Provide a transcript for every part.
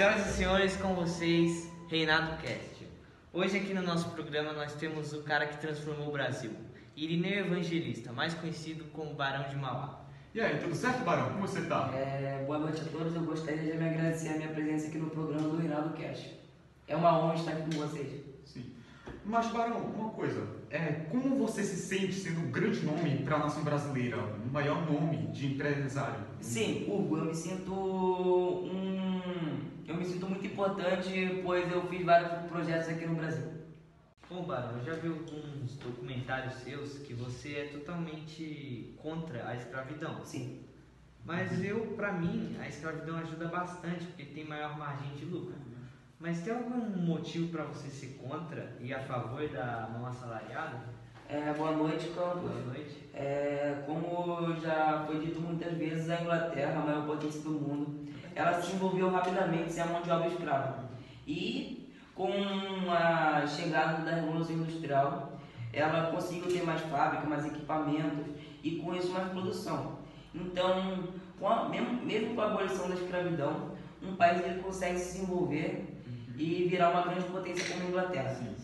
Senhoras e senhores, com vocês, Reinado Cast. Hoje aqui no nosso programa nós temos o cara que transformou o Brasil, Irineu Evangelista, mais conhecido como Barão de Mauá. E aí, tudo certo, Barão? Como você tá? Boa noite a todos, eu gostaria de me agradecer a minha presença aqui no programa do Reinado Cast. É uma honra estar aqui com vocês. Sim. Mas, Barão, uma coisa, como você se sente sendo um grande nome para a nação brasileira, o maior nome de empresário? Sim, Hugo, eu me sinto muito importante, pois eu fiz vários projetos aqui no Brasil. Bom, Barão, eu já vi alguns documentários seus que você é totalmente contra a escravidão. Sim. Mas pra mim, a escravidão ajuda bastante, porque tem maior margem de lucro. Mas tem algum motivo para você ser contra e a favor da mão assalariada? Boa noite, Campos. Boa noite. Como já foi dito muitas vezes, a Inglaterra, a maior potência do mundo, ela se desenvolveu rapidamente sem a mão de obra escrava. E com a chegada da Revolução Industrial, ela conseguiu ter mais fábricas, mais equipamentos e com isso mais produção. Então, mesmo com a abolição da escravidão, um país ele consegue se desenvolver e virar uma grande potência como a Inglaterra. Sim.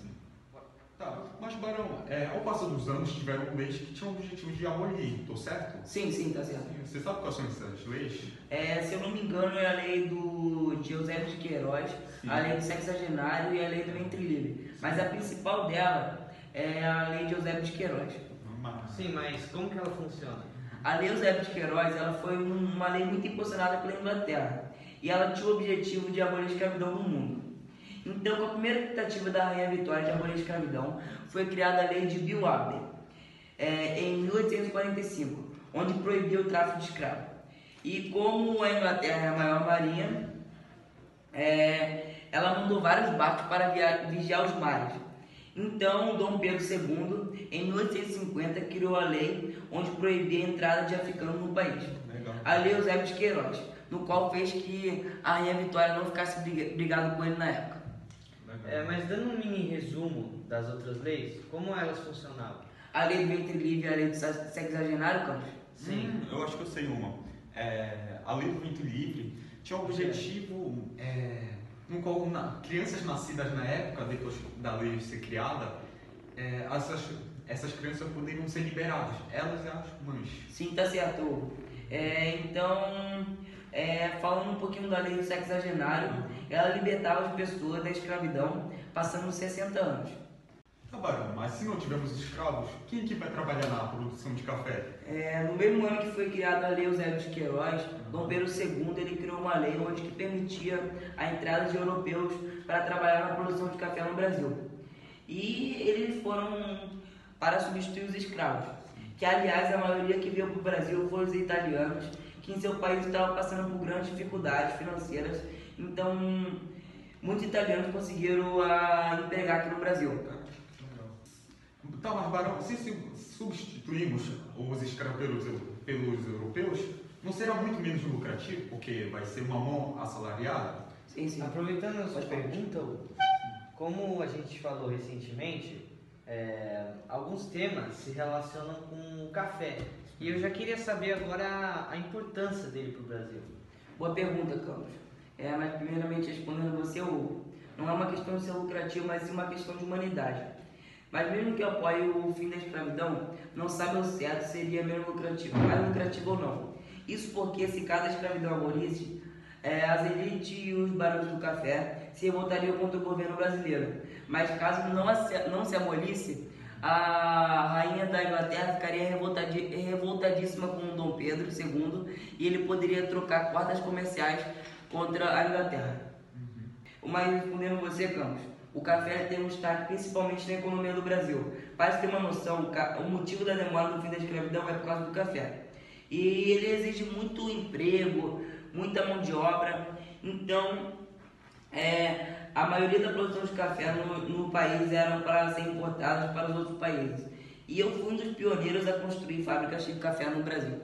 Tá, mas Barão, ao passar dos anos tiveram leis que tinham o objetivo de abolir, tô certo? Sim, tá certo. Você sabe quais são essas leis? Se eu não me engano, é a lei de Eusébio de Queiroz, Sim. a lei do sexagenário e a lei do ventre livre. Mas a principal dela é a lei de Eusébio de Queiroz. Sim, mas como que ela funciona? A lei Eusébio de Queiroz ela foi uma lei muito impulsionada pela Inglaterra e ela tinha o objetivo de abolir a escravidão no mundo. Então, com a primeira tentativa da Rainha Vitória de abolir a escravidão, foi criada a lei de Bill Abbey, em 1845, onde proibiu o tráfico de escravos. E como a Inglaterra é a maior marinha, ela mandou vários barcos para vigiar os mares. Então, Dom Pedro II, em 1850, criou a lei onde proibia a entrada de africanos no país. Legal. A lei Eusébio de Queiroz, no qual fez que a Rainha Vitória não ficasse brigada com ele na época. Mas dando um mini resumo das outras leis, como elas funcionavam? A lei do ventre livre e a lei do sexagenário, Campos? Sim. Eu acho que eu sei uma. A lei do ventre livre tinha o objetivo, no qual crianças nascidas na época, depois da lei ser criada, essas crianças poderiam ser liberadas, elas e as mães. Sim, tá certo, Hugo. Falando um pouquinho da lei do sexagenário, ela libertava as pessoas da escravidão passando 60 anos. Tá, Barão, mas se não tivermos escravos, quem que vai trabalhar na produção de café? No mesmo ano que foi criada a lei Eusébio de Queiroz, Dom Pedro II ele criou uma lei onde que permitia a entrada de europeus para trabalhar na produção de café no Brasil. E eles foram para substituir os escravos, que aliás a maioria que veio para o Brasil foram os italianos, que em seu país estavam passando por grandes dificuldades financeiras, então muitos italianos conseguiram empregar aqui no Brasil. Tá, mas Barão, se substituirmos os escravos pelos europeus, não será muito menos lucrativo, porque vai ser uma mão assalariada? Sim. Aproveitando a sua pergunta, como a gente falou recentemente, alguns temas se relacionam com o café. E eu já queria saber agora a importância dele para o Brasil. Boa pergunta, Campos. Mas primeiramente respondendo você, Hugo, não é uma questão de ser lucrativo, mas sim uma questão de humanidade. Mas mesmo que eu apoie o fim da escravidão, não sabe ao certo se seria menos lucrativo, mais lucrativo ou não. Isso porque se caso a escravidão abolisse, as elites e os barões do café se revoltariam contra o governo brasileiro. Mas caso não se abolisse, a rainha da Inglaterra ficaria revoltadíssima com o Dom Pedro II e ele poderia trocar cordas comerciais contra a Inglaterra. Mas respondendo você, Campos, o café tem um destaque principalmente na economia do Brasil. Para você ter uma noção, o motivo da demora do fim da escravidão é por causa do café. E ele exige muito emprego, muita mão de obra. Então, a maioria da produção de café no país era para ser importada para os outros países. E eu fui um dos pioneiros a construir fábricas de café no Brasil.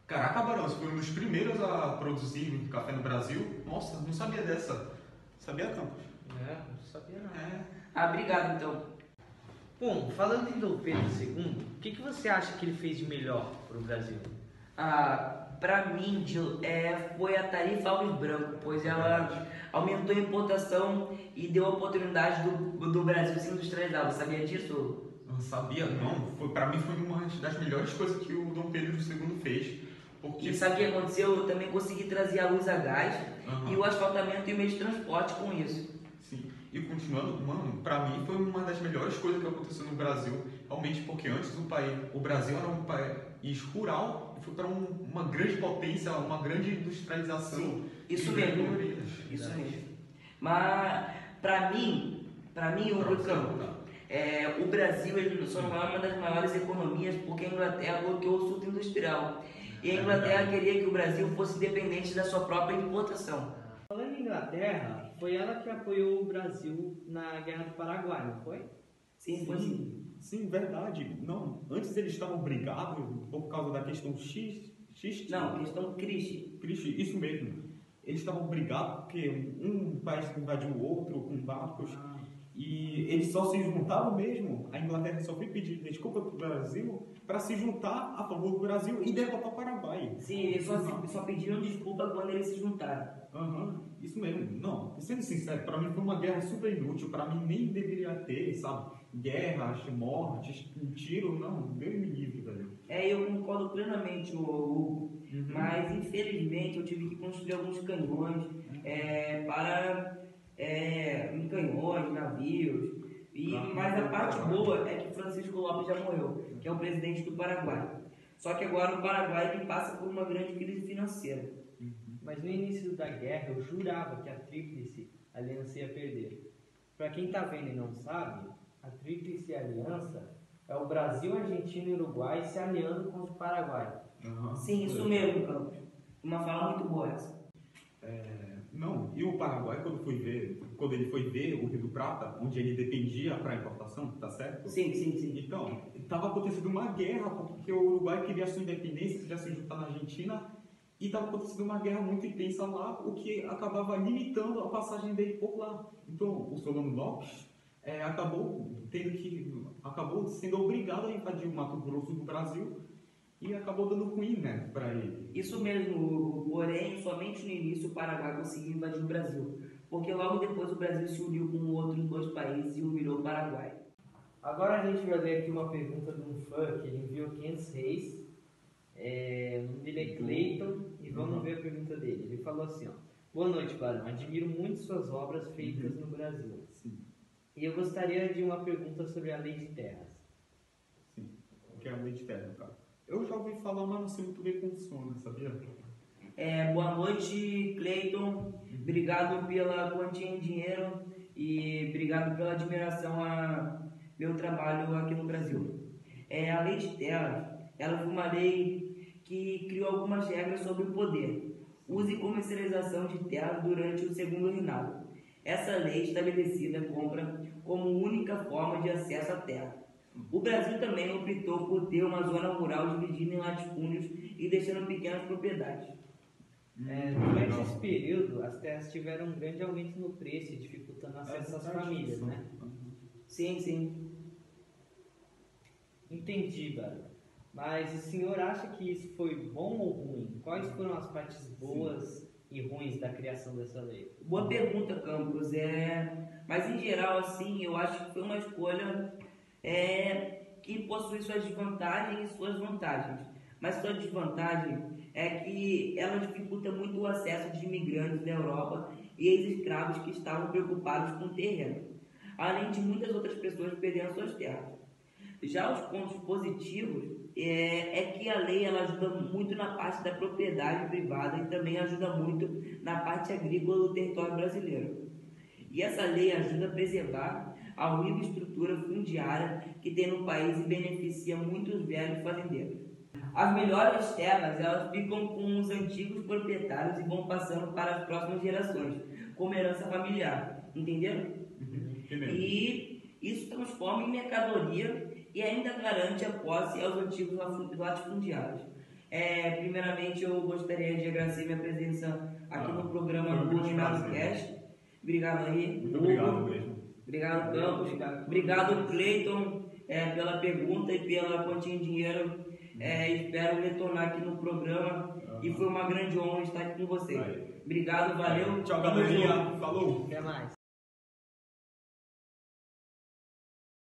Caraca, Barão, você foi um dos primeiros a produzir café no Brasil? Nossa, não sabia dessa. Sabia, Campos? Não sabia não. Obrigado então. Bom, falando em Dom Pedro II, o que você acha que ele fez de melhor para o Brasil? Para mim, foi a tarifa Alves Branco, pois ela aumentou a importação e deu a oportunidade do Brasil se industrializar. Você sabia disso? Eu não sabia, não. Para mim foi uma das melhores coisas que o Dom Pedro II fez. Porque... E sabe o que aconteceu? Eu também consegui trazer a luz a gás Uhum. e o asfaltamento e o meio de transporte com isso. Sim. E continuando, mano, pra mim foi uma das melhores coisas que aconteceu no Brasil, realmente, porque antes o Brasil era um país rural e foi para uma grande potência, uma grande industrialização. Sim, isso e mesmo. melhorias. Isso mesmo. Mas para mim, o Brasil ele só não é uma das maiores economias porque a Inglaterra bloqueou o surto industrial. E a Inglaterra queria que o Brasil fosse independente da sua própria importação. Falando em Inglaterra, foi ela que apoiou o Brasil na Guerra do Paraguai, não foi? Sim, foi sim. Sim, verdade. Não, antes eles estavam brigados por causa da questão X. Não, questão Cristi. Isso mesmo. Eles estavam brigados porque um país invadiu o outro com barcos. E eles só se juntaram mesmo. A Inglaterra só foi pedir desculpa para o Brasil para se juntar a favor do Brasil e derrotar o Paraguai. Sim, eles só pediram desculpa quando eles se juntaram. Isso mesmo. Não, sendo sincero, para mim foi uma guerra super inútil. Para mim nem deveria ter, sabe? Guerras, mortes, tiro, não. Deus me livre, velho. Eu concordo plenamente, Hugo. Mas infelizmente eu tive que construir alguns canhões em canhões, navios. Mas a parte boa é que Francisco Lopes já morreu, que é o presidente do Paraguai. Só que agora o Paraguai ele passa por uma grande crise financeira. Mas no início da guerra eu jurava que a Tríplice Aliança ia perder. Para quem está vendo e não sabe, a Tríplice Aliança é o Brasil, Argentina e Uruguai se aliando com o Paraguai. Sim, isso mesmo, Campos. Uma fala muito boa essa. Não, e o Paraguai, quando ele foi ver o Rio do Prata, onde ele dependia para a importação, tá certo? Sim. Então, estava acontecendo uma guerra, porque o Uruguai queria sua independência, queria se juntar na Argentina, e estava acontecendo uma guerra muito intensa lá, o que acabava limitando a passagem dele por lá. Então, o Solano Lopes acabou sendo obrigado a invadir o Mato Grosso do Brasil, e acabou dando ruim, né, para ele. Isso mesmo, porém, somente no início o Paraguai conseguiu invadir o Brasil, porque logo depois o Brasil se uniu com outros dois países e humilhou o Paraguai. Agora a gente vai ler aqui uma pergunta de um fã que ele enviou 500 reis. O nome dele é Cleiton e vamos ver a pergunta dele. Ele falou assim, ó: boa noite, Barão. Admiro muito suas obras feitas no Brasil. Sim. E eu gostaria de uma pergunta sobre a lei de terras. Sim, o que é a lei de terras, cara? Eu já ouvi falar, mas não sei muito bem como funciona, sabia? Boa noite, Cleiton. Obrigado pela quantia em dinheiro e obrigado pela admiração a meu trabalho aqui no Brasil. A lei de terras, ela foi uma lei que criou algumas regras sobre o poder, uso e comercialização de terras durante o segundo reinado. Essa lei estabelecida compra como única forma de acesso à terra. O Brasil também optou por ter uma zona rural dividida em latifúndios e deixando pequenas propriedades. Durante esse período, as terras tiveram um grande aumento no preço, dificultando acesso às famílias, né? Sim. Entendi, Barão. Mas o senhor acha que isso foi bom ou ruim? Quais foram as partes boas e ruins da criação dessa lei? Boa pergunta, Campos. Mas em geral, assim, eu acho que foi uma escolha que possui suas desvantagens e suas vantagens. Mas sua desvantagem é que ela dificulta muito o acesso de imigrantes da Europa e ex-escravos que estavam preocupados com o terreno, além de muitas outras pessoas perdendo suas terras. Já os pontos positivos é que a lei ela ajuda muito na parte da propriedade privada e também ajuda muito na parte agrícola do território brasileiro. E essa lei ajuda a preservar a horrível estrutura fundiária que tem no país e beneficia muitos velhos fazendeiros. As melhores terras elas ficam com os antigos proprietários e vão passando para as próximas gerações, como herança familiar. Entenderam? E isso transforma em mercadoria e ainda garante a posse aos antigos latifundiários. Primeiramente, eu gostaria de agradecer minha presença aqui no programa do Reinaldo Cast. Obrigado aí. Muito obrigado mesmo. Obrigado, Campos. Obrigado, Cleiton, pela pergunta e pela quantia em dinheiro. Espero retornar aqui no programa e foi uma grande honra estar aqui com vocês. Obrigado, valeu. Tchau, galerinha. Falou. Até mais.